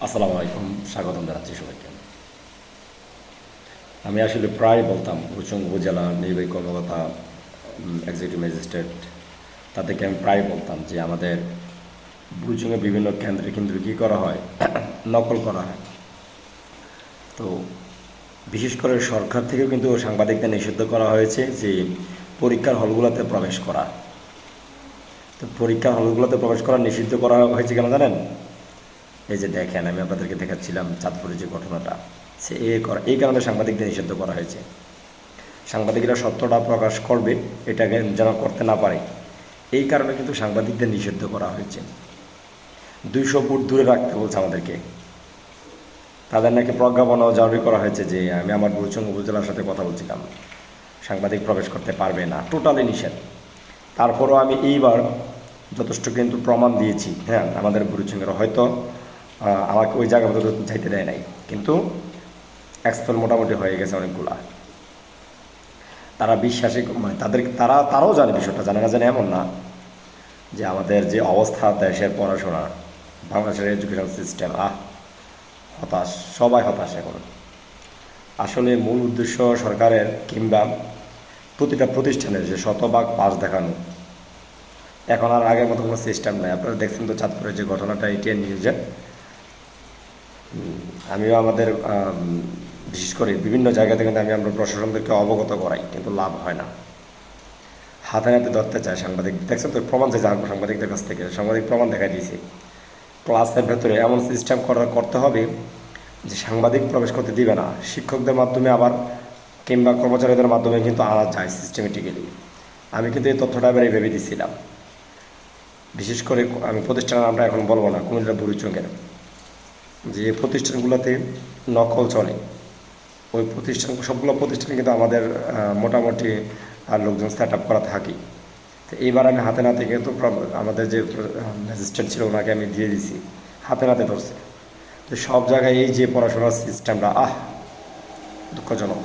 আসসালামু আলাইকুম, স্বাগতম জানাচ্ছি সবাইকে। আমি আসলে প্রায় বলতাম ভূচুং উপজেলা নির্বাহী কর্মকর্তা, এক্সিকিউটিভ ম্যাজিস্ট্রেট, তাদেরকে আমি প্রায় বলতাম যে আমাদের ভূচুঙে বিভিন্ন কেন্দ্রে কিন্তু কী করা হয়, নকল করা হয়। তো বিশেষ করে সরকার থেকেও কিন্তু সাংবাদিকদের নিষিদ্ধ করা হয়েছে যে পরীক্ষার হলগুলোতে প্রবেশ করা। তো পরীক্ষার হলগুলোতে প্রবেশ করা নিষিদ্ধ করা হয়েছে কেন জানেন? এই যে দেখেন, আমি আপনাদেরকে দেখাচ্ছিলাম চাঁদপুরের যে ঘটনাটা, সে এই কারণে সাংবাদিকদের নিষিদ্ধ করা হয়েছে। সাংবাদিকরা সত্যটা প্রকাশ করবে, এটাকে যেন করতে না পারে, এই কারণে কিন্তু সাংবাদিকদের নিষিদ্ধ করা হয়েছে। 200 ফুট দূরে রাখতে বলছে আমাদেরকে। তাদের নাকি প্রজ্ঞাপনও জারি করা হয়েছে যে আমি আমার বুড়িচং উপজেলার সাথে কথা বলছিলাম, সাংবাদিক প্রবেশ করতে পারবে না, টোটালি নিষেধ। তারপরও আমি এইবার যথেষ্ট কিন্তু প্রমাণ দিয়েছি। হ্যাঁ, আমাদের বুড়িচংয়ের হয়তো আমাকে ওই জায়গা মতো যাইতে দেয় নাই, কিন্তু এক্সপেল মোটামুটি হয়ে গেছে অনেকগুলা। তারা বিশ্বাসী, মানে তারাও জানে, বিষয়টা জানে না জানে এমন না, যে আমাদের যে অবস্থা দেশের পড়াশোনা, বাংলাদেশের এডুকেশন সিস্টেম, হতাশ, সবাই হতাশ এখন। আসলে মূল উদ্দেশ্য সরকারের কিংবা প্রতিটা প্রতিষ্ঠানের যে শতভাগ পাস দেখানো, এখন আর আগের মতো কোনো সিস্টেম নেই। আপনারা দেখছেন তো চাঁদপুরের যে ঘটনাটা, এটিএন নিউজে। আমিও আমাদের বিশেষ করে বিভিন্ন জায়গা থেকে আমরা প্রশাসনদেরকে অবগত করাই, কিন্তু লাভ হয় না। হাতে নাতে ধরতে চায় সাংবাদিক। দেখছেন তো, প্রমাণ চাইছে সাংবাদিকদের কাছ থেকে, সাংবাদিক প্রমাণ দেখাই দিয়েছে। ক্লাসের ভেতরে এমন সিস্টেম করতে হবে যে সাংবাদিক প্রবেশ করতে দিবে না, শিক্ষকদের মাধ্যমে আবার কিংবা কর্মচারীদের মাধ্যমে কিন্তু আনা যায় সিস্টেমেটিক্যালি। আমি কিন্তু এই তথ্যটা এবার ভেবে দিচ্ছিলাম। বিশেষ করে আমি প্রতিষ্ঠানের নামটা এখন বলবো না, কুমিল্লা বুড়িচঙ্গের যে প্রতিষ্ঠানগুলোতে নকল চলে, ওই প্রতিষ্ঠান, সবগুলো প্রতিষ্ঠান কিন্তু আমাদের মোটামুটি লোকজন সেট আপ করা থাকি। তো এইবার আমি হাতে নাতে কিন্তু আমাদের যে ম্যাজিস্ট্রেট ছিল ওনাকে আমি দিয়ে দিছি, হাতে নাতে ধরছে। তো সব জায়গায় এই যে পড়াশোনার সিস্টেমটা দুঃখজনক।